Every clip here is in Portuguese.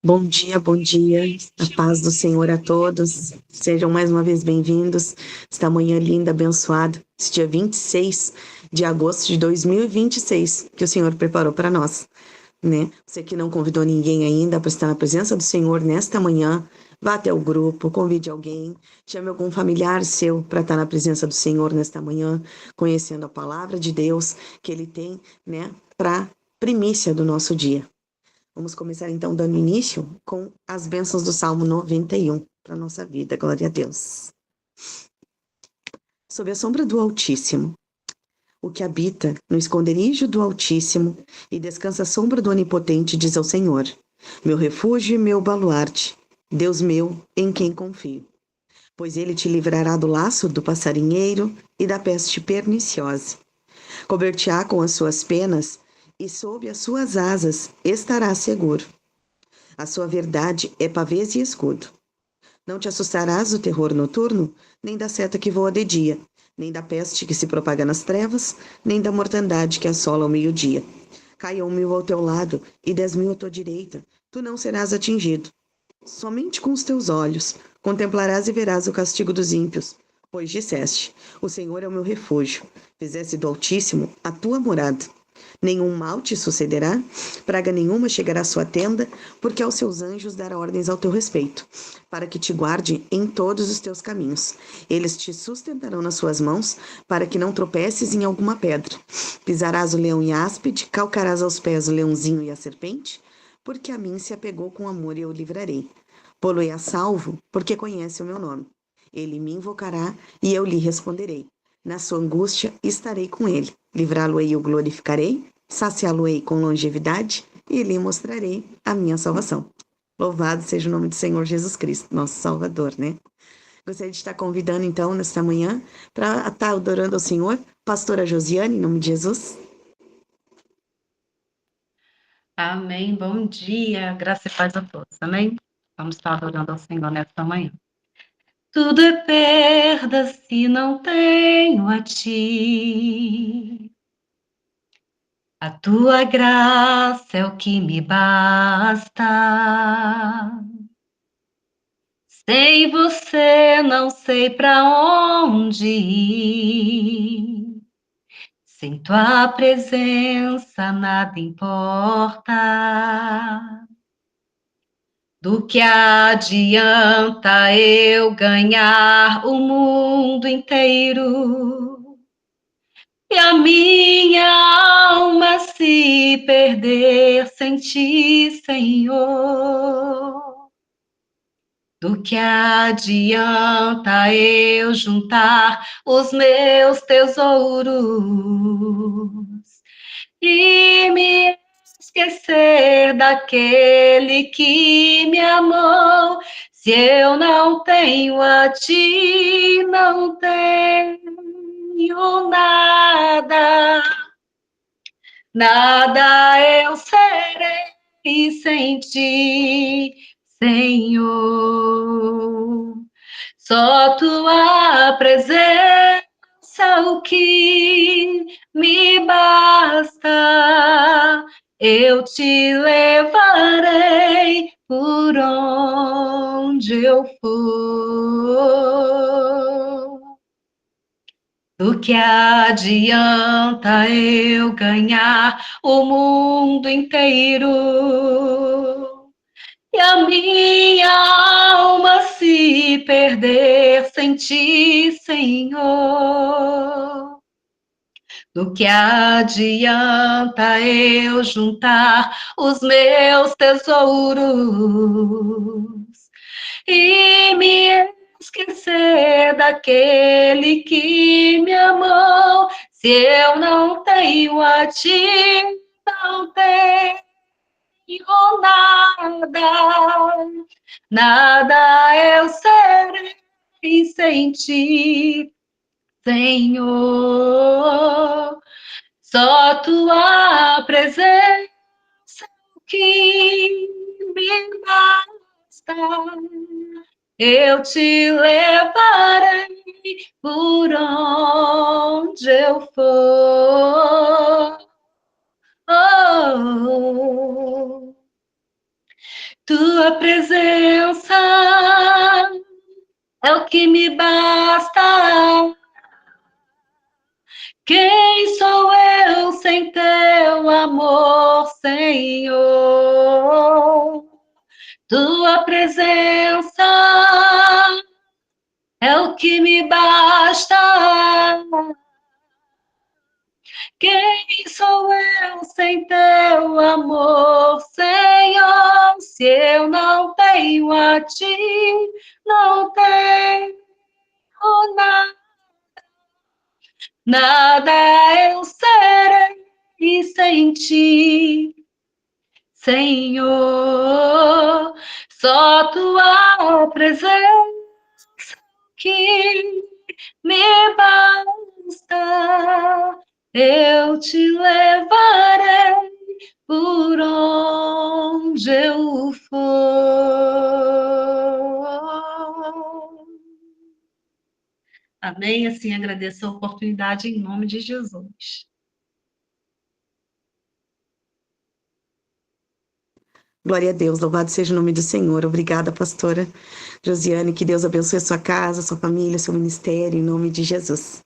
Bom dia, bom dia. A paz do Senhor a todos. Sejam mais uma vez bem-vindos. Esta manhã linda, abençoada, esse dia 26 de agosto de 2026, que o Senhor preparou para nós, né? Você que não convidou ninguém ainda para estar na presença do Senhor nesta manhã, vá até o grupo, convide alguém, chame algum familiar seu para estar na presença do Senhor nesta manhã, conhecendo a palavra de Deus que Ele tem, né, para primícia do nosso dia. Vamos começar então dando início com as bênçãos do Salmo 91 para a nossa vida. Glória a Deus. Sob a sombra do Altíssimo, o que habita no esconderijo do Altíssimo e descansa à sombra do Onipotente diz ao Senhor: meu refúgio e meu baluarte, Deus meu, em quem confio. Pois ele te livrará do laço do passarinheiro e da peste perniciosa. Cober-te-á com as suas penas e sob as suas asas estarás seguro. A sua verdade é pavês e escudo. Não te assustarás do terror noturno, nem da seta que voa de dia, nem da peste que se propaga nas trevas, nem da mortandade que assola ao meio-dia. Caiam 1000 ao teu lado e 10.000 à tua direita, tu não serás atingido. Somente com os teus olhos contemplarás e verás o castigo dos ímpios, pois disseste: o Senhor é o meu refúgio, fizeste do Altíssimo a tua morada. Nenhum mal te sucederá, praga nenhuma chegará à sua tenda, porque aos seus anjos dará ordens ao teu respeito, para que te guarde em todos os teus caminhos. Eles te sustentarão nas suas mãos, para que não tropeces em alguma pedra. Pisarás o leão e a áspide, calcarás aos pés o leãozinho e a serpente, porque a mim se apegou com amor e eu o livrarei. Pô-lo-ei a salvo, porque conhece o meu nome. Ele me invocará e eu lhe responderei. Na sua angústia estarei com ele. Livrá-lo-ei e o glorificarei, saciá-lo-ei com longevidade e lhe mostrarei a minha salvação. Louvado seja o nome do Senhor Jesus Cristo, nosso Salvador, né? Gostaria de estar convidando, então, nesta manhã, para estar adorando ao Senhor, pastora Josiane, em nome de Jesus. Amém. Bom dia. Graça e paz a todos. Amém. Vamos estar adorando ao Senhor nesta manhã. Tudo é perda se não tenho a ti. A tua graça é o que me basta. Sem você não sei para onde ir. Sem tua presença nada importa. Do que adianta eu ganhar o mundo inteiro e a minha alma se perder sem ti, Senhor? Do que adianta eu juntar os meus tesouros e me esquecer daquele que me amou? Se eu não tenho a ti, não tenho nada. Nada eu serei sem ti, Senhor. Só tua presença o que me basta. Eu te levarei por onde eu for. Do que adianta eu ganhar o mundo inteiro e a minha alma se perder sem ti, Senhor? Do que adianta eu juntar os meus tesouros e me esquecer daquele que me amou? Se eu não tenho a ti, não tenho nada. Nada eu serei sem ti, Senhor. Só tua presença que me basta. Eu te levarei por onde eu for. Oh, tua presença é o que me basta. Quem sou eu sem teu amor, Senhor? Tua presença é o que me basta. Quem sou eu sem teu amor, Senhor? Se eu não tenho a ti, não tenho nada. Nada eu serei sem ti, Senhor. Só tua presença que me basta. Eu te levarei por onde eu for. Amém? Assim agradeço a oportunidade em nome de Jesus. Glória a Deus, louvado seja o nome do Senhor. Obrigada, pastora Josiane, que Deus abençoe a sua casa, sua família, seu ministério, em nome de Jesus.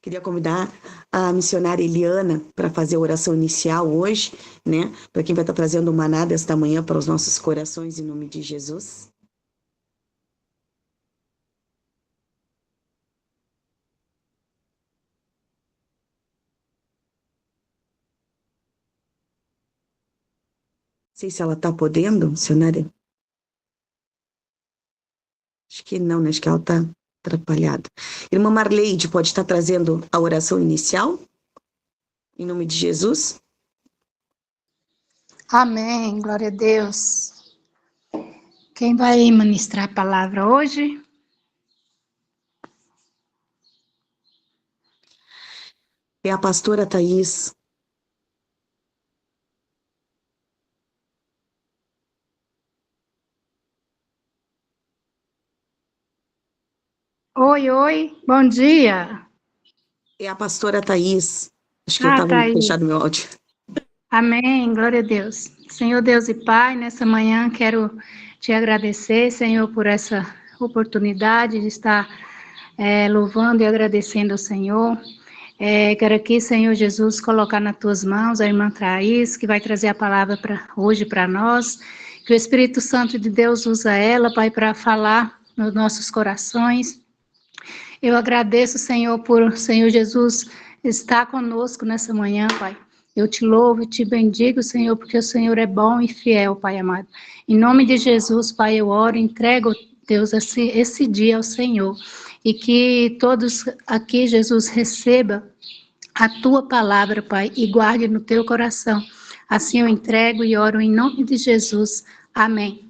Queria convidar a missionária Eliana para fazer a oração inicial hoje, né? Para quem vai estar trazendo o maná desta manhã para os nossos corações, em nome de Jesus. Não sei se ela está podendo, missionária. Acho que não, né? Acho que ela está atrapalhada. Irmã Marleide pode estar trazendo a oração inicial? Em nome de Jesus. Amém, glória a Deus. Quem vai ministrar a palavra hoje? É a pastora Thaís. Oi, bom dia. É a pastora Thaís. Acho que eu estava Thaís. fechado meu áudio. Amém, glória a Deus. Senhor Deus e Pai, nessa manhã quero te agradecer, Senhor, por essa oportunidade de estar louvando e agradecendo ao Senhor. Quero aqui, Senhor Jesus, colocar nas tuas mãos a irmã Thaís, que vai trazer a palavra hoje para nós. Que o Espírito Santo de Deus usa ela, Pai, para falar nos nossos corações. Eu agradeço, Senhor, por Senhor Jesus estar conosco nessa manhã, Pai. Eu te louvo e te bendigo, Senhor, porque o Senhor é bom e fiel, Pai amado. Em nome de Jesus, Pai, eu oro, entrego, Deus, esse dia ao Senhor. E que todos aqui, Jesus, receba a tua palavra, Pai, e guarde no teu coração. Assim eu entrego e oro em nome de Jesus. Amém.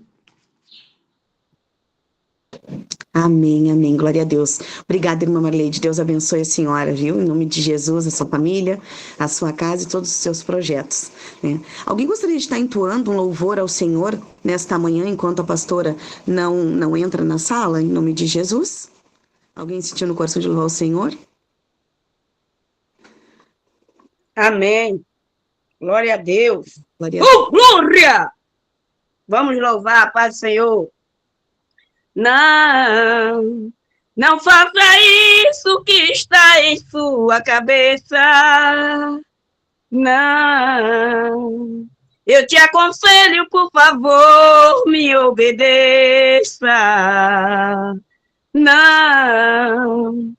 Amém, amém, glória a Deus. Obrigada, irmã Marleide, Deus abençoe a senhora, viu? Em nome de Jesus, a sua família, a sua casa e todos os seus projetos, né? Alguém gostaria de estar entoando um louvor ao Senhor nesta manhã, enquanto a pastora não entra na sala, em nome de Jesus? Alguém sentiu no coração de louvar o Senhor? Amém. Glória a Deus. Glória a Deus. Glória! Vamos louvar a paz do Senhor. Não faça isso que está em sua cabeça. Não. Eu te aconselho, por favor, me obedeça. Não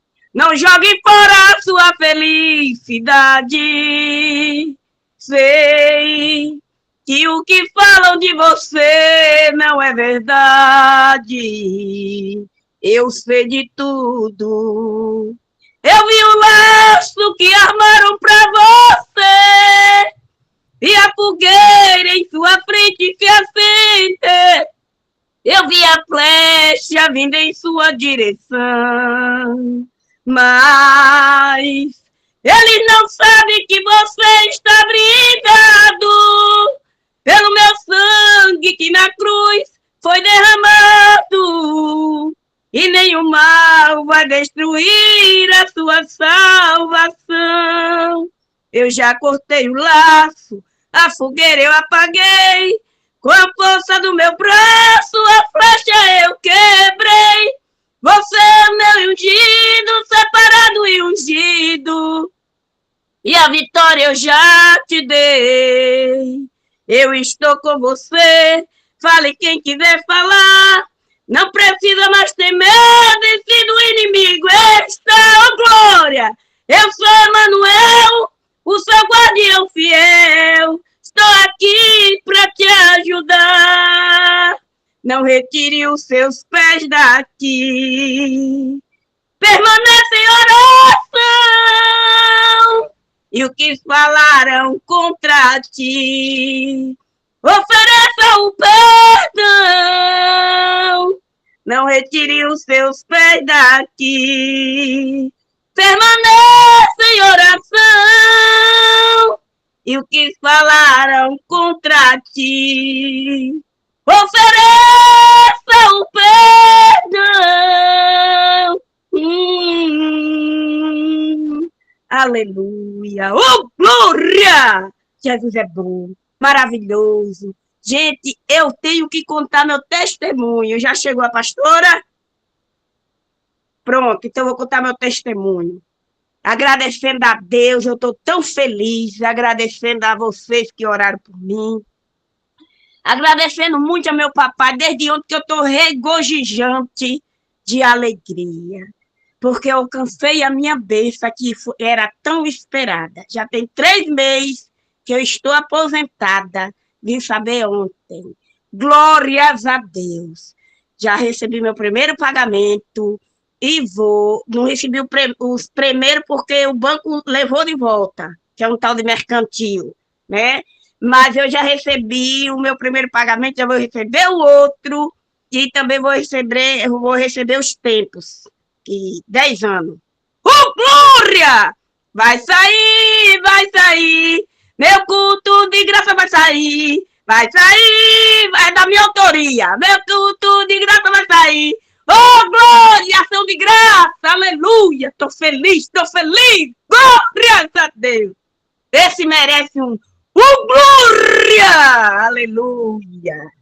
jogue fora a sua felicidade. Sei que o que falam de você não é verdade. Eu sei de tudo. Eu vi o laço que armaram pra você e a fogueira em sua frente se acende. Eu vi a flecha vindo em sua direção, mas eles não sabem que você está brigado pelo meu sangue que na cruz foi derramado, e nenhum mal vai destruir a sua salvação. Eu já cortei o laço, a fogueira eu apaguei, Com a força do meu braço, a flecha eu quebrei. Você é meu ungido, separado e ungido. E a vitória eu já te dei. Eu estou com você. Fale quem quiser falar. Não precisa mais ter medo. E se do inimigo está, oh glória. Eu sou Emanuel, o seu guardião fiel. Estou aqui para te ajudar. Não retire os seus pés daqui. Permanece em oração. E o que falaram contra ti, ofereça o perdão. Não retire os seus pés daqui. Permaneça em oração. E o que falaram contra ti, ofereça o perdão. Aleluia! Oh, glória! Jesus é bom, maravilhoso. Gente, eu tenho que contar meu testemunho. Já chegou a pastora? Pronto, então eu vou contar meu testemunho. Agradecendo a Deus, eu estou tão feliz, agradecendo a vocês que oraram por mim. Agradecendo muito a meu papai, desde ontem que eu estou regozijante de alegria. Porque eu alcancei a minha bênção que era tão esperada. Já tem 3 meses que eu estou aposentada. Vim saber ontem. Glórias a Deus. Já recebi meu primeiro pagamento e vou. Não recebi os primeiros porque o banco levou de volta, que é um tal de mercantil, né? Mas eu já recebi o meu primeiro pagamento, já vou receber o outro e também vou receber os tempos. 10 anos. Glória! Vai sair, vai sair. Meu culto de graça vai sair. Vai sair, vai da minha autoria. Meu culto de graça vai sair. Oh, glória, ação de graça. Aleluia. Estou feliz, estou feliz. Glória a Deus. Esse merece um glória. Aleluia.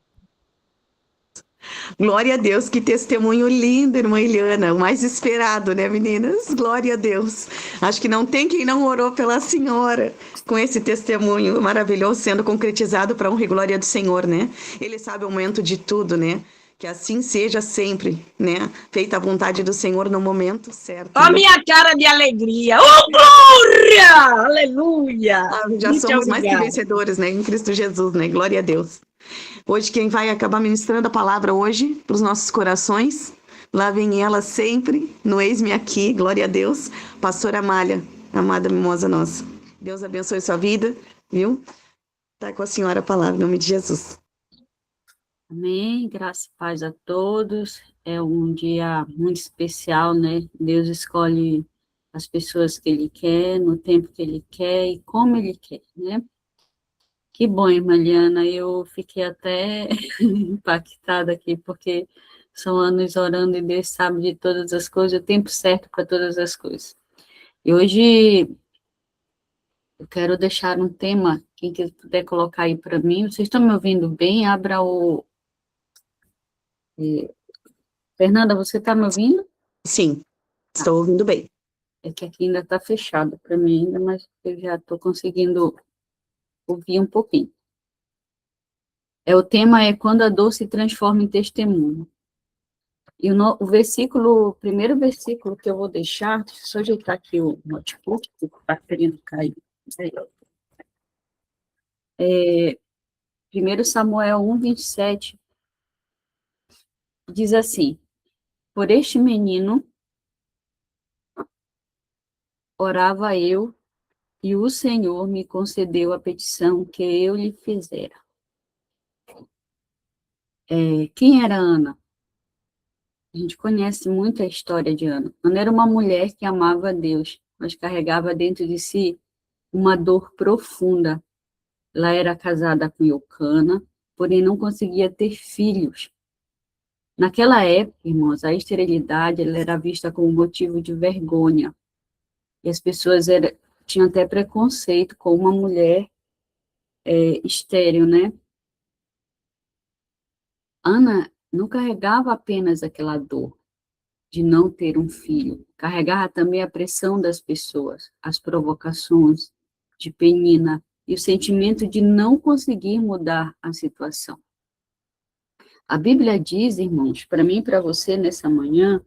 Glória a Deus, que testemunho lindo, irmã Eliana, o mais esperado, né, meninas? Glória a Deus. Acho que não tem quem não orou pela senhora com esse testemunho maravilhoso sendo concretizado para honra e glória do Senhor, né? Ele sabe o momento de tudo, né? Que assim seja sempre, né? Feita a vontade do Senhor no momento certo. Ó, minha cara de alegria. Oh, glória! Aleluia! Já somos mais que vencedores, né? Em Cristo Jesus, né? Glória a Deus. Hoje quem vai acabar ministrando a palavra hoje para os nossos corações, lá vem ela sempre, no Eis-me Aqui, glória a Deus, pastora Amália, amada mimosa nossa. Deus abençoe sua vida, viu? Tá com a senhora a palavra, em nome de Jesus. Amém, graça e paz a todos. É um dia muito especial, né? Deus escolhe as pessoas que Ele quer, no tempo que Ele quer e como Ele quer, né? Que bom, irmã Liana, eu fiquei até impactada aqui, porque são anos orando e Deus sabe de todas as coisas, o tempo certo para todas as coisas. E hoje eu quero deixar um tema, quem puder colocar aí para mim. Vocês estão me ouvindo bem? Abra o... Fernanda, você está me ouvindo? Sim, estou ouvindo bem. É que aqui ainda está fechado para mim ainda, mas eu já estou conseguindo ouvir um pouquinho. O tema é quando a dor se transforma em testemunho. E o primeiro versículo que eu vou deixar, deixa eu só ajeitar aqui o notebook, que está querendo cair. 1 Samuel 1:27, diz assim: por este menino orava eu, e o Senhor me concedeu a petição que eu lhe fizera. Quem era Ana? A gente conhece muito a história de Ana. Ana era uma mulher que amava a Deus, mas carregava dentro de si uma dor profunda. Ela era casada com Eucana, porém não conseguia ter filhos. Naquela época, irmãos, a esterilidade ela era vista como motivo de vergonha. E as pessoas tinham até preconceito com uma mulher estéril, né? Ana não carregava apenas aquela dor de não ter um filho, carregava também a pressão das pessoas, as provocações de Penina e o sentimento de não conseguir mudar a situação. A Bíblia diz, irmãos, para mim e para você nessa manhã,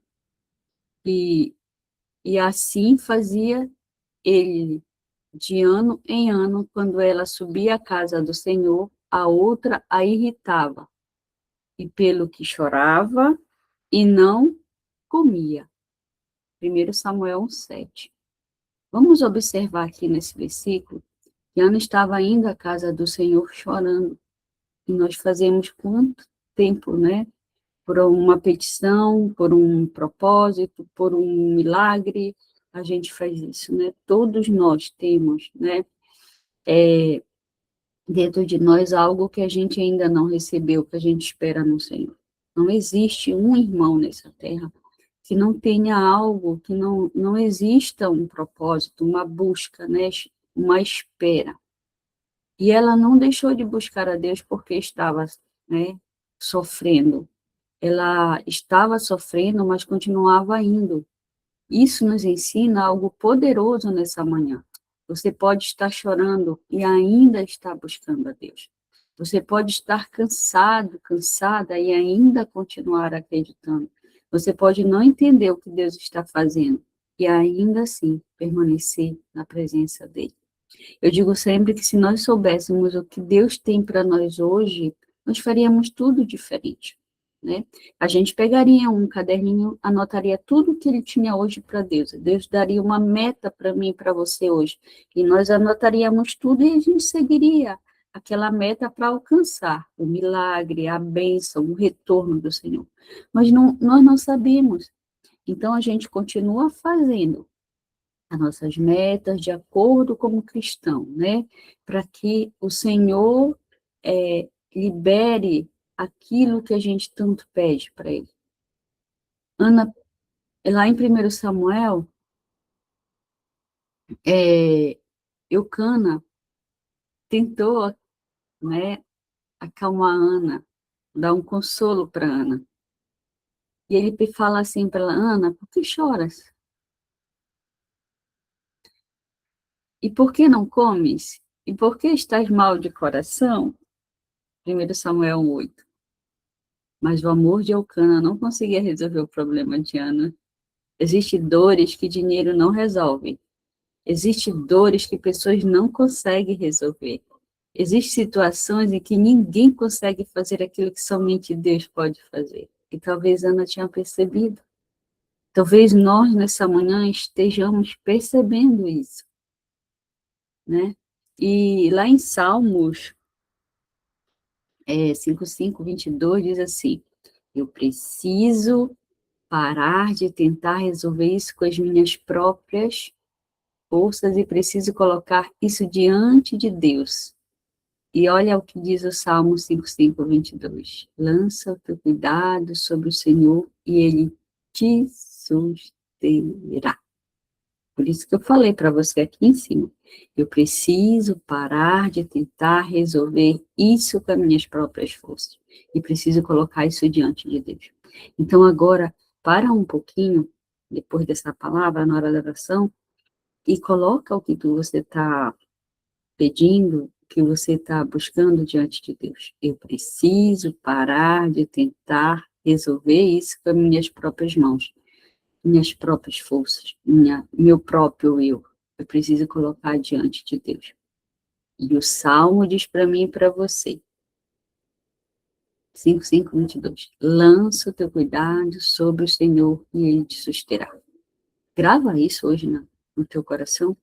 e assim fazia ele, de ano em ano, quando ela subia à casa do Senhor, a outra a irritava, e pelo que chorava e não comia. 1 Samuel 1:7. Vamos observar aqui nesse versículo que Ana estava indo à casa do Senhor chorando. E nós fazemos quanto tempo, né? Por uma petição, por um propósito, por um milagre, a gente faz isso, né? Todos nós temos, né? Dentro de nós algo que a gente ainda não recebeu, que a gente espera no Senhor. Não existe um irmão nessa terra que não tenha algo, que não exista um propósito, uma busca, né? Uma espera. E ela não deixou de buscar a Deus porque estava, né, sofrendo. Ela estava sofrendo, mas continuava indo. Isso nos ensina algo poderoso nessa manhã. Você pode estar chorando e ainda estar buscando a Deus. Você pode estar cansado, cansada e ainda continuar acreditando. Você pode não entender o que Deus está fazendo e ainda assim permanecer na presença dele. Eu digo sempre que se nós soubéssemos o que Deus tem para nós hoje, nós faríamos tudo diferente, né? A gente pegaria um caderninho, anotaria tudo que ele tinha hoje para Deus. Deus daria uma meta para mim e para você hoje. E nós anotaríamos tudo e a gente seguiria aquela meta para alcançar o milagre, a bênção, o retorno do Senhor. Mas nós não sabemos. Então a gente continua fazendo as nossas metas de acordo como cristão, né? Para que o Senhor libere aquilo que a gente tanto pede para Ele. Ana, lá em 1 Samuel, Eucana tentou, né, acalmar Ana, dar um consolo para Ana. E ele fala assim para ela: Ana, por que choras? E por que não comes? E por que estás mal de coração? 1 Samuel 8. Mas o amor de Eucana não conseguia resolver o problema de Ana. Existem dores que dinheiro não resolve. Existem dores que pessoas não conseguem resolver. Existem situações em que ninguém consegue fazer aquilo que somente Deus pode fazer. E talvez Ana tinha percebido. Talvez nós, nessa manhã, estejamos percebendo isso, né? E lá em Salmos 5:5-22 diz assim: eu preciso parar de tentar resolver isso com as minhas próprias forças e preciso colocar isso diante de Deus. E olha o que diz o Salmo 5:5-22. Lança o teu cuidado sobre o Senhor e Ele te susterá. Por isso que eu falei para você aqui em cima. Eu preciso parar de tentar resolver isso com as minhas próprias forças. E preciso colocar isso diante de Deus. Então agora, para um pouquinho, depois dessa palavra, na hora da oração, e coloca o que você está pedindo, o que você está buscando diante de Deus. Eu preciso parar de tentar resolver isso com as minhas próprias mãos, minhas próprias forças, meu próprio eu. Eu preciso colocar diante de Deus. E o Salmo diz para mim e para você, 5:5-22. Lança o teu cuidado sobre o Senhor e Ele te susterá. Grava isso hoje no teu coração,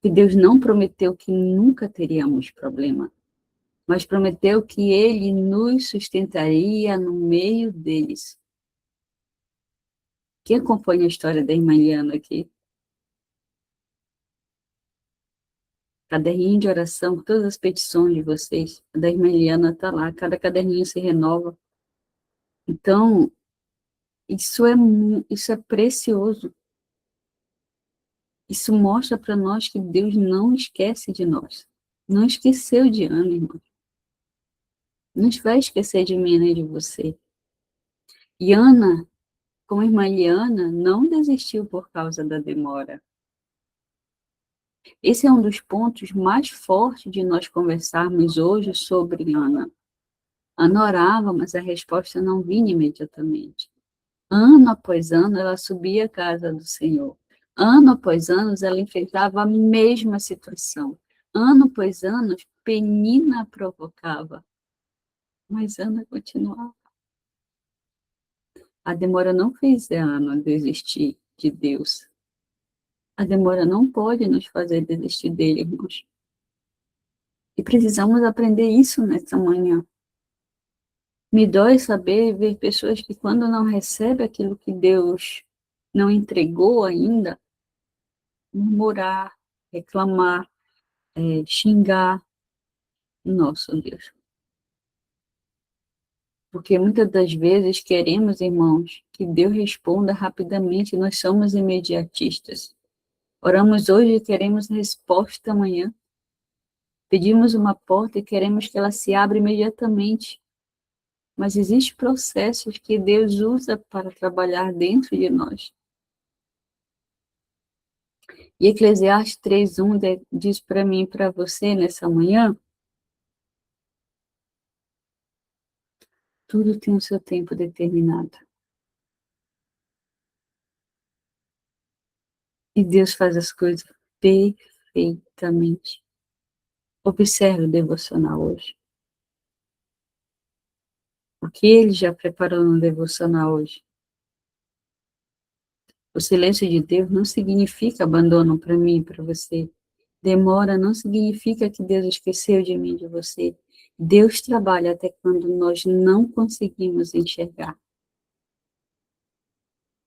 que Deus não prometeu que nunca teríamos problema, mas prometeu que Ele nos sustentaria no meio deles. Quem acompanha a história da irmã Eliana aqui? Caderninho de oração, todas as petições de vocês, a da irmã Eliana está lá, cada caderninho se renova. Então, isso é precioso. Isso mostra para nós que Deus não esquece de nós. Não esqueceu de Ana, irmão. não vai esquecer de mim nem de você. E Ana, como a irmã Eliana, não desistiu por causa da demora. Esse é um dos pontos mais fortes de nós conversarmos hoje sobre Ana. Ana orava, mas a resposta não vinha imediatamente. Ano após ano, ela subia à casa do Senhor. Ano após ano, ela enfrentava a mesma situação. Ano após ano, Penina a provocava. Mas Ana continuava. A demora não fez Ana desistir de Deus. A demora não pode nos fazer desistir dele, irmãos. E precisamos aprender isso nessa manhã. Me dói saber e ver pessoas que, quando não recebem aquilo que Deus não entregou ainda, murmurar, reclamar, xingar. Nosso Deus. Porque muitas das vezes queremos, irmãos, que Deus responda rapidamente, nós somos imediatistas. Oramos hoje e queremos resposta amanhã. Pedimos uma porta e queremos que ela se abra imediatamente. Mas existem processos que Deus usa para trabalhar dentro de nós. E Eclesiastes 3:1 diz para mim e para você nessa manhã, tudo tem o seu tempo determinado. E Deus faz as coisas perfeitamente. Observe o devocional hoje. O que ele já preparou no devocional hoje? O silêncio de Deus não significa abandono para mim e para você. Demora não significa que Deus esqueceu de mim e de você. Deus trabalha até quando nós não conseguimos enxergar.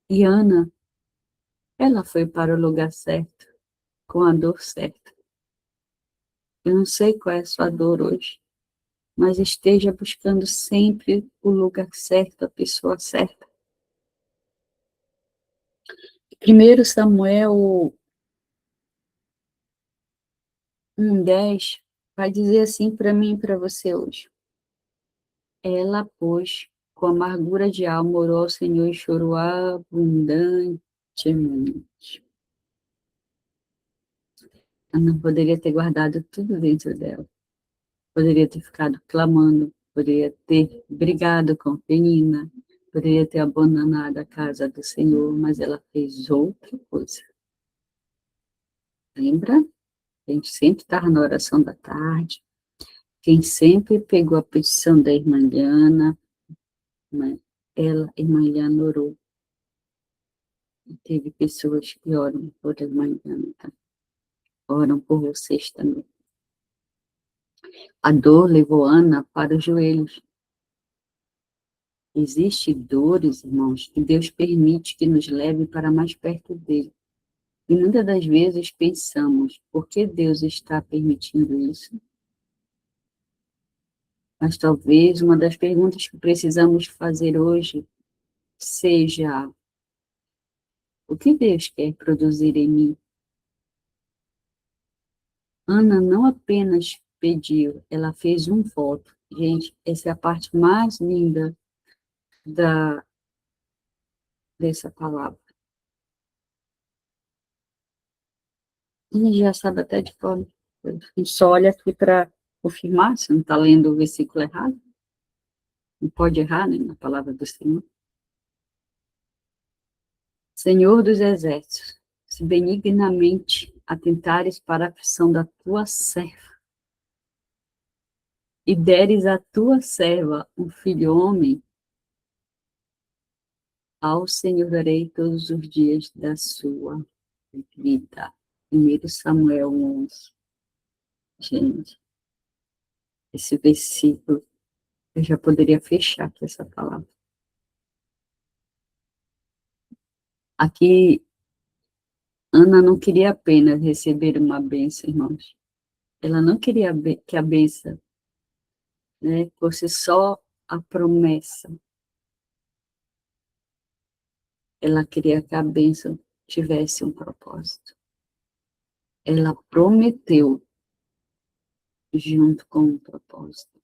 E Ana, ela foi para o lugar certo, com a dor certa. Eu não sei qual é a sua dor hoje, mas esteja buscando sempre o lugar certo, a pessoa certa. 1 Samuel 1:10 vai dizer assim para mim e para você hoje. Ela, pois, com amargura de alma, orou ao Senhor e chorou abundantemente. Ela não poderia ter guardado tudo dentro dela. Poderia ter ficado clamando, poderia ter brigado com Penina, poderia ter abandonado a casa do Senhor, mas ela fez outra coisa. Lembra? A gente sempre estava na oração da tarde. Quem sempre pegou a petição da irmã Liana, né? Ela, irmã Liana, orou. E teve pessoas que oram por a irmã Liana, tá? Oram por vocês também. A dor levou Ana para os joelhos. Existem dores, irmãos, que Deus permite que nos leve para mais perto dele. E muitas das vezes pensamos, por que Deus está permitindo isso? Mas talvez uma das perguntas que precisamos fazer hoje seja: o que Deus quer produzir em mim? Ana não apenas pediu, ela fez um voto. Gente, essa é a parte mais linda dessa palavra. A gente já sabe até de cor. A gente só olha aqui para confirmar se não está lendo o versículo errado. Não pode errar, né, na palavra do Senhor. Senhor dos exércitos, se benignamente atentares para a aflição da tua serva, e deres à tua serva um filho homem, ao Senhor darei todos os dias da sua vida. 1 Samuel 11. Gente, esse versículo, eu já poderia fechar aqui essa palavra. Aqui, Ana não queria apenas receber uma bênção, irmãos. Ela não queria que a bênção, né, fosse só a promessa. Ela queria que a bênção tivesse um propósito. Ela prometeu junto com um propósito.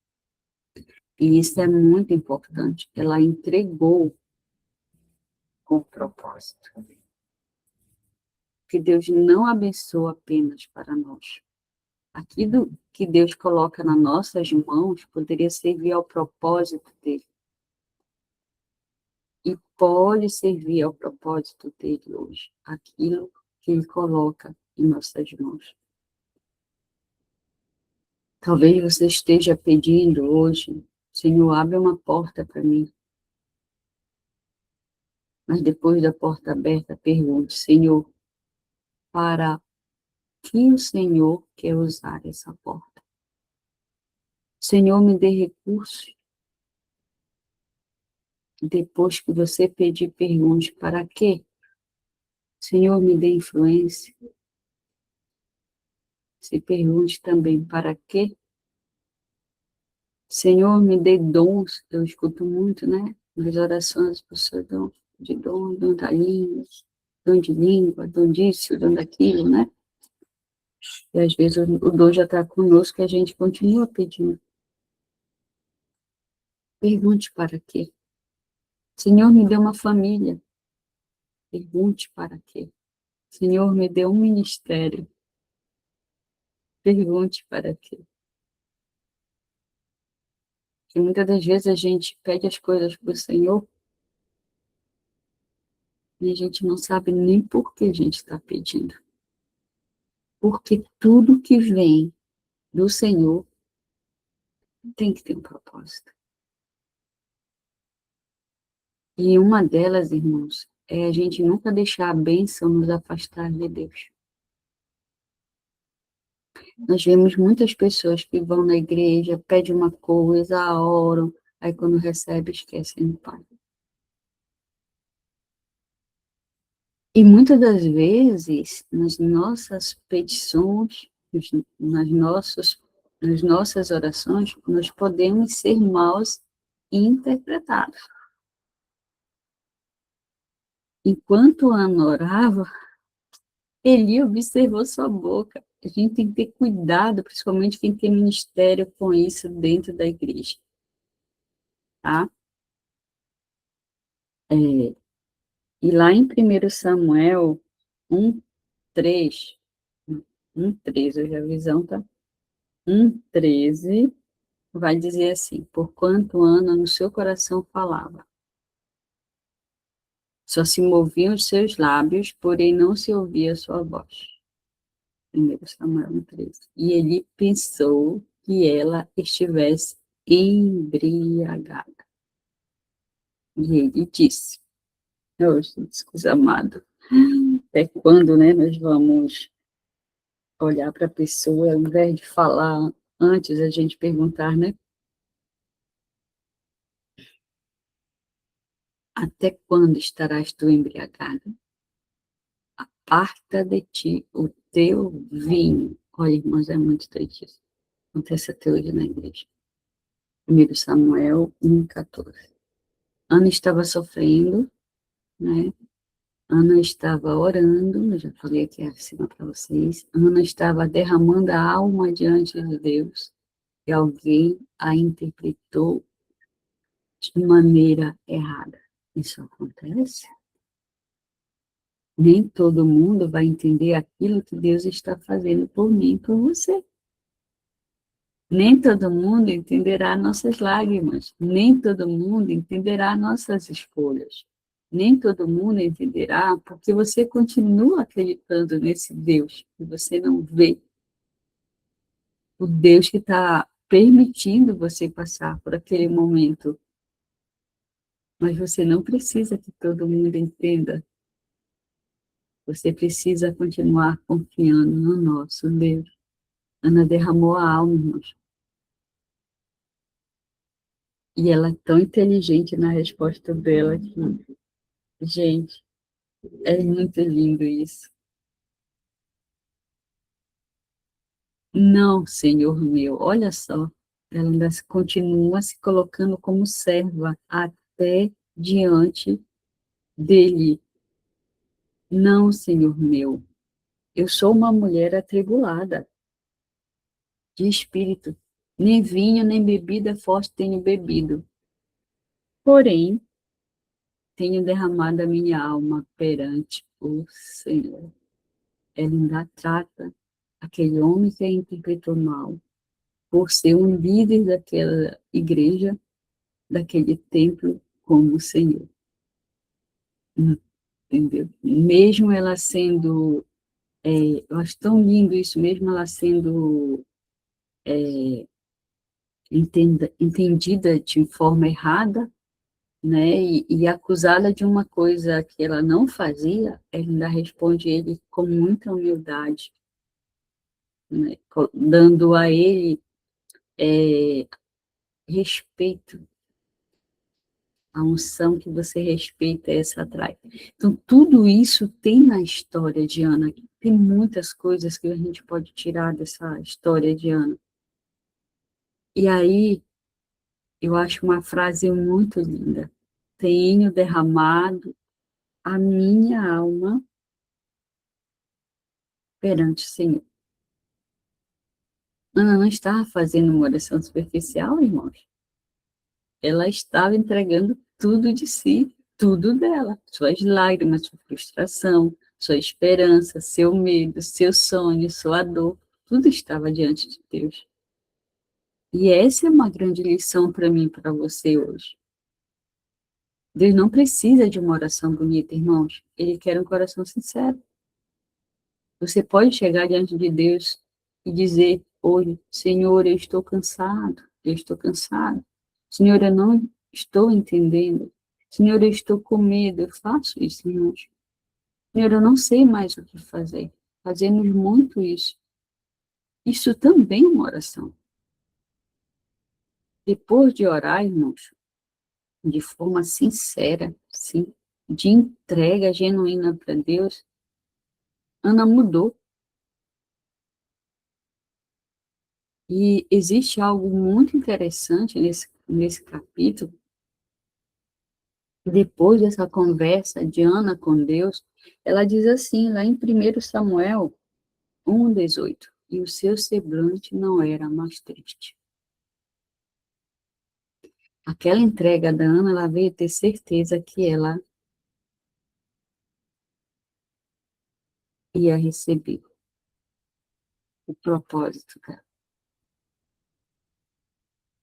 E isso é muito importante. Ela entregou com propósito. Que Deus não abençoa apenas para nós. Aquilo que Deus coloca nas nossas mãos poderia servir ao propósito dele. E pode servir ao propósito dele hoje. Aquilo que ele coloca em nossas mãos. Talvez você esteja pedindo hoje, Senhor, abre uma porta para mim. Mas depois da porta aberta, pergunte, Senhor, para que o Senhor quer usar essa porta? Senhor, me dê recursos. Depois que você pedir, pergunte, para quê? Senhor, me dê influência. Se pergunte também, para quê? Senhor, me dê dons. Eu escuto muito, né? Nas orações, as pessoas dão de dom da língua, dom de língua, dom disso, dom daquilo, né? E às vezes o dom já está conosco e a gente continua pedindo. Pergunte para quê? Senhor, me dê uma família. Pergunte para quê? Senhor, me dê um ministério. Pergunte para quê? Porque muitas das vezes a gente pede as coisas para o Senhor e a gente não sabe nem por que a gente está pedindo. Porque tudo que vem do Senhor tem que ter um propósito. E uma delas, irmãos, é a gente nunca deixar a bênção nos afastar de Deus. Nós vemos muitas pessoas que vão na igreja, pedem uma coisa, oram, aí quando recebe, esquecem do Pai. E muitas das vezes, nas nossas petições, nas nossas orações, nós podemos ser mal interpretados. Enquanto Ana orava, Eli observou sua boca. A gente tem que ter cuidado, principalmente quem tem ministério com isso dentro da igreja. Tá? E lá em 1 Samuel 1:3, 1:13, hoje a visão tá 1:13, vai dizer assim, porquanto Ana no seu coração falava. Só se moviam os seus lábios, porém não se ouvia a sua voz. 1 Samuel 1:13. E ele pensou que ela estivesse embriagada. E ele disse, oh, Jesus amado, até quando, né, nós vamos olhar para a pessoa, ao invés de falar antes, a gente perguntar, né? Até quando estarás tu embriagada? Aparta de ti o teu vinho. Olha, irmãos, é muito triste isso. Acontece até hoje na igreja. 1 Samuel 1:14. Ana estava sofrendo, né? Ana estava orando, eu já falei aqui acima para vocês. Ana estava derramando a alma diante de Deus e alguém a interpretou de maneira errada. Isso acontece? Nem todo mundo vai entender aquilo que Deus está fazendo por mim e por você. Nem todo mundo entenderá nossas lágrimas. Nem todo mundo entenderá nossas escolhas. Nem todo mundo entenderá porque você continua acreditando nesse Deus que você não vê. O Deus que está permitindo você passar por aquele momento. Mas você não precisa que todo mundo entenda. Você precisa continuar confiando no nosso Deus. Ana derramou a alma, irmãos. E ela é tão inteligente na resposta dela que, gente, é muito lindo isso. Não, Senhor meu, olha só. Ela ainda continua se colocando como serva até diante dele. Não, Senhor meu, eu sou uma mulher atribulada de espírito. nem vinho, nem bebida forte tenho bebido. Porém, tenho derramado a minha alma perante o Senhor. Ela ainda trata aquele homem que a interpretou mal, por ser um líder daquela igreja, daquele templo, como o Senhor. Entendeu? Mesmo ela sendo, eu acho tão lindo isso, mesmo ela sendo entendida de forma errada, né, e acusada de uma coisa que ela não fazia, ela ainda responde ele com muita humildade, né, dando a ele respeito, a unção que você respeita, essa atrai. Então, tudo isso tem na história de Ana. Tem muitas coisas que a gente pode tirar dessa história de Ana. E aí, eu acho uma frase muito linda. Tenho derramado a minha alma perante o Senhor. Ana não estava fazendo uma oração superficial, irmãos. Ela estava entregando tudo de si, tudo dela. Suas lágrimas, sua frustração, sua esperança, seu medo, seu sonho, sua dor. Tudo estava diante de Deus. E essa é uma grande lição para mim e para você hoje. Deus não precisa de uma oração bonita, irmãos. Ele quer um coração sincero. Você pode chegar diante de Deus e dizer hoje, Senhor, eu estou cansado, eu estou cansado. Senhor, eu não estou entendendo. Senhor, eu estou com medo. Eu faço isso, irmãos. Senhor, eu não sei mais o que fazer. Fazemos muito isso. Isso também é uma oração. Depois de orar, irmãos, de forma sincera, sim, de entrega genuína para Deus, Ana mudou. E existe algo muito interessante nesse capítulo. Depois dessa conversa de Ana com Deus, ela diz assim, lá em 1 Samuel 1:18, e o seu semblante não era mais triste. Aquela entrega da Ana, ela veio ter certeza que ela ia receber o propósito dela.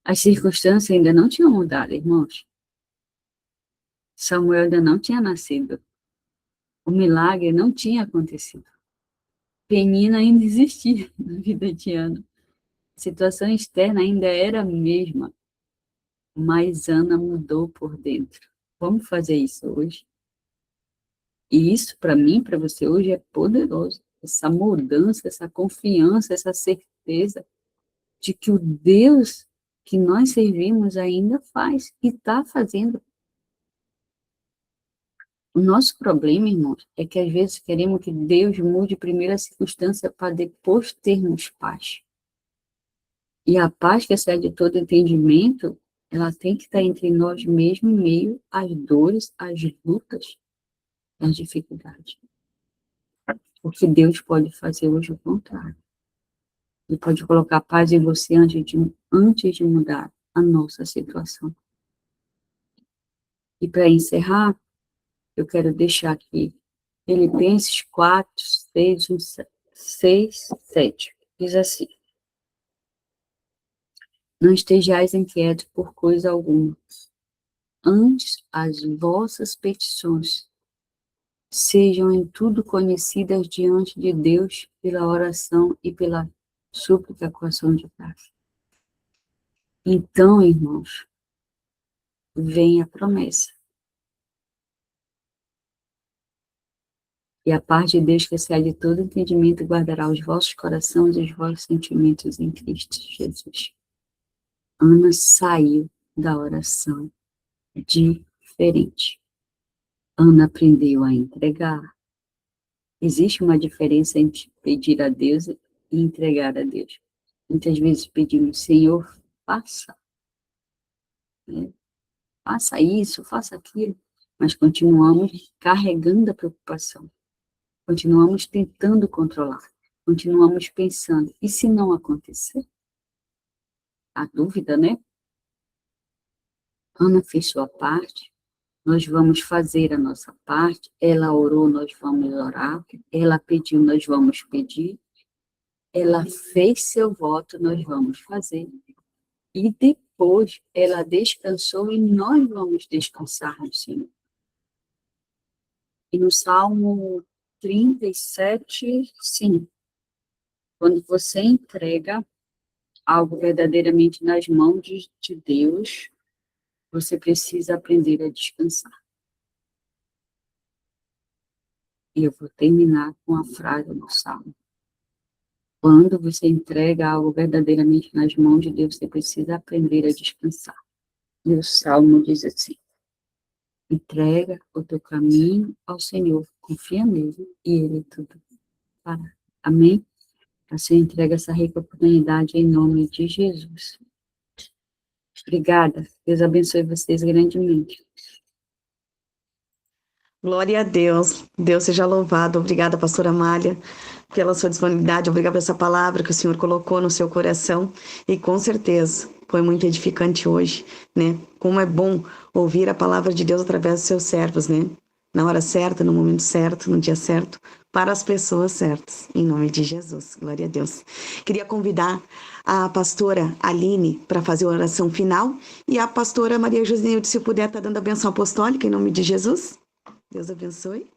As circunstâncias ainda não tinham mudado, irmãos. Samuel ainda não tinha nascido. O milagre não tinha acontecido. Penina ainda existia na vida de Ana. A situação externa ainda era a mesma, mas Ana mudou por dentro. Vamos fazer isso hoje? E isso, para mim, para você hoje, é poderoso. Essa mudança, essa confiança, essa certeza de que o Deus que nós servimos ainda faz e está fazendo. O nosso problema, irmãos, é que às vezes queremos que Deus mude primeiro a circunstância para depois termos paz. E a paz que excede todo entendimento, ela tem que estar entre nós mesmo, em meio às dores, às lutas, às dificuldades. Porque Deus pode fazer hoje o contrário. Ele pode colocar paz em você antes de mudar a nossa situação. E para encerrar, eu quero deixar aqui Filipenses 4, 6, 7. Diz assim: não estejais inquietos por coisa alguma. Antes, as vossas petições sejam em tudo conhecidas diante de Deus pela oração e pela súplica com ação de graça. Então, irmãos, vem a promessa. E a paz de Deus que excede todo entendimento guardará os vossos corações e os vossos sentimentos em Cristo Jesus. Ana saiu da oração diferente. Ana aprendeu a entregar. Existe uma diferença entre pedir a Deus e entregar a Deus. Muitas vezes pedimos, Senhor, faça. Né? Faça isso, faça aquilo. Mas continuamos carregando a preocupação. Continuamos tentando controlar. Continuamos pensando, e se não acontecer? a dúvida, né? Ana fez sua parte, nós vamos fazer a nossa parte. Ela orou, nós vamos orar. Ela pediu, nós vamos pedir. Ela fez seu voto, nós vamos fazer. E depois ela descansou e nós vamos descansar no Senhor. E no Salmo 37, sim, quando você entrega algo verdadeiramente nas mãos de Deus, você precisa aprender a descansar. E eu vou terminar com a frase do Salmo. Quando você entrega algo verdadeiramente nas mãos de Deus, você precisa aprender a descansar. E o Salmo diz assim: entrega o teu caminho ao Senhor, confia nele e ele tudo fará. Amém? Assim entrega essa rica oportunidade em nome de Jesus. Obrigada. Deus abençoe vocês grandemente. Glória a Deus. Deus seja louvado. Obrigada, pastora Amália, pela sua disponibilidade. Obrigada por essa palavra que o Senhor colocou no seu coração. E com certeza foi muito edificante hoje, né? Como é bom ouvir a palavra de Deus através dos seus servos, né? Na hora certa, no momento certo, no dia certo, para as pessoas certas. Em nome de Jesus. Glória a Deus. Queria convidar a pastora Aline para fazer a oração final e a pastora Maria Josinilde, se puder, estar dando a benção apostólica em nome de Jesus. Deus abençoe.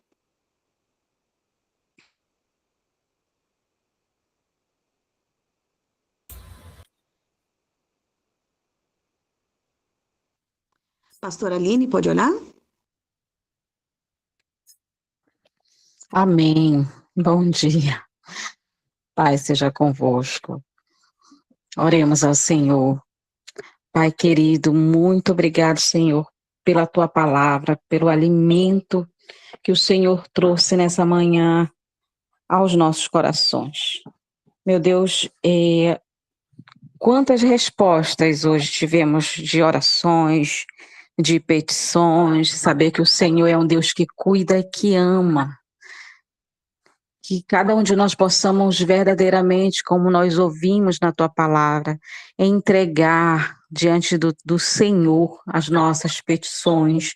Pastora Aline, pode orar? Amém. Bom dia. Pai seja convosco. Oremos ao Senhor. Pai querido, muito obrigado, Senhor, pela tua palavra, pelo alimento que o Senhor trouxe nessa manhã aos nossos corações. Meu Deus, quantas respostas hoje tivemos de orações, de petições, saber que o Senhor é um Deus que cuida e que ama. Que cada um de nós possamos verdadeiramente, como nós ouvimos na tua palavra, entregar diante do Senhor as nossas petições.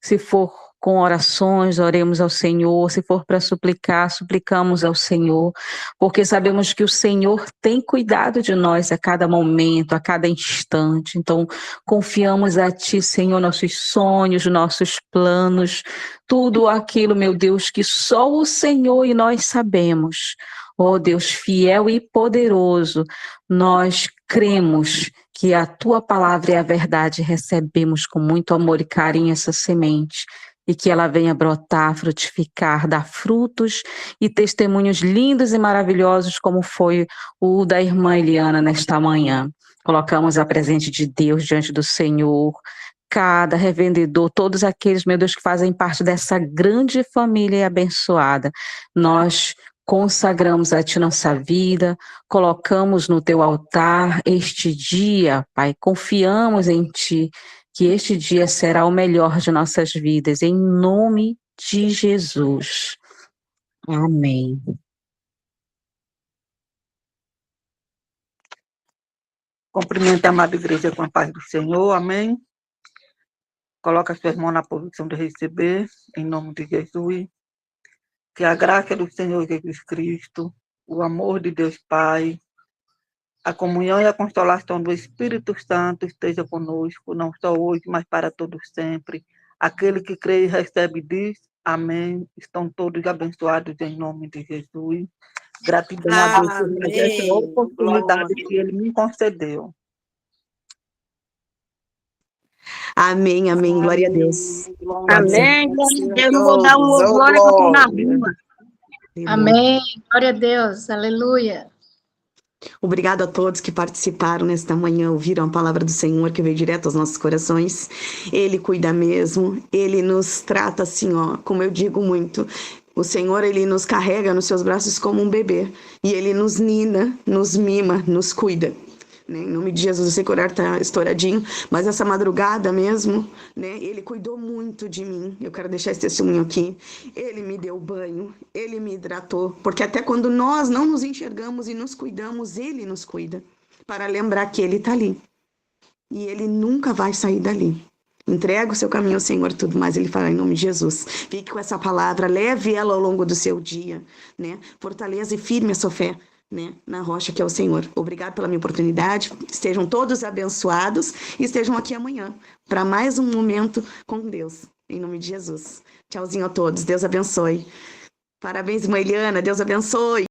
Se for com orações, oremos ao Senhor. Se for para suplicar, suplicamos ao Senhor, porque sabemos que o Senhor tem cuidado de nós a cada momento, a cada instante. Então, confiamos a Ti, Senhor, nossos sonhos, nossos planos, tudo aquilo, meu Deus, que só o Senhor e nós sabemos. Ó Deus fiel e poderoso, nós cremos que a Tua palavra é a verdade, recebemos com muito amor e carinho essa semente, e que ela venha brotar, frutificar, dar frutos e testemunhos lindos e maravilhosos, como foi o da irmã Eliana nesta manhã. Colocamos a presente de Deus diante do Senhor, cada revendedor, todos aqueles, meu Deus, que fazem parte dessa grande família abençoada. Nós consagramos a Ti nossa vida, colocamos no Teu altar este dia, Pai, confiamos em Ti, que este dia será o melhor de nossas vidas, em nome de Jesus. Amém. Cumprimento a amada igreja com a paz do Senhor, amém. Coloca sua irmã na posição de receber, em nome de Jesus. Que a graça do Senhor Jesus Cristo, o amor de Deus Pai, a comunhão e a consolação do Espírito Santo esteja conosco, não só hoje, mas para todos sempre. Aquele que crê e recebe diz, amém. Estão todos abençoados em nome de Jesus. Gratidão a Deus por essa oportunidade que Ele me concedeu. Amém, amém. Glória a Deus. Amém. Eu não vou dar uma glória que eu tô na rua. Amém. Glória a Deus. Aleluia. Obrigado a todos que participaram nesta manhã, ouviram a palavra do Senhor que veio direto aos nossos corações. Ele cuida mesmo, Ele nos trata assim, ó, como eu digo muito. O Senhor, Ele nos carrega nos seus braços como um bebê. E Ele nos nina, nos mima, nos cuida. Né? Em nome de Jesus, eu sei que o horário está estouradinho, mas essa madrugada mesmo, né, Ele cuidou muito de mim. Eu quero deixar esse testemunho aqui. Ele me deu banho, Ele me hidratou, porque até quando nós não nos enxergamos e nos cuidamos, Ele nos cuida. para lembrar que ele está ali. E ele nunca vai sair dali. Entrega o seu caminho ao Senhor, tudo mais ele fará em nome de Jesus. Fique com essa palavra, leve ela ao longo do seu dia, né? Fortaleça e firme a sua fé, né? Na rocha que é o Senhor. Obrigado pela minha oportunidade. Estejam todos abençoados e estejam aqui amanhã para mais um momento com Deus, em nome de Jesus. Tchauzinho a todos. Deus abençoe. Parabéns, irmã Eliana. Deus abençoe.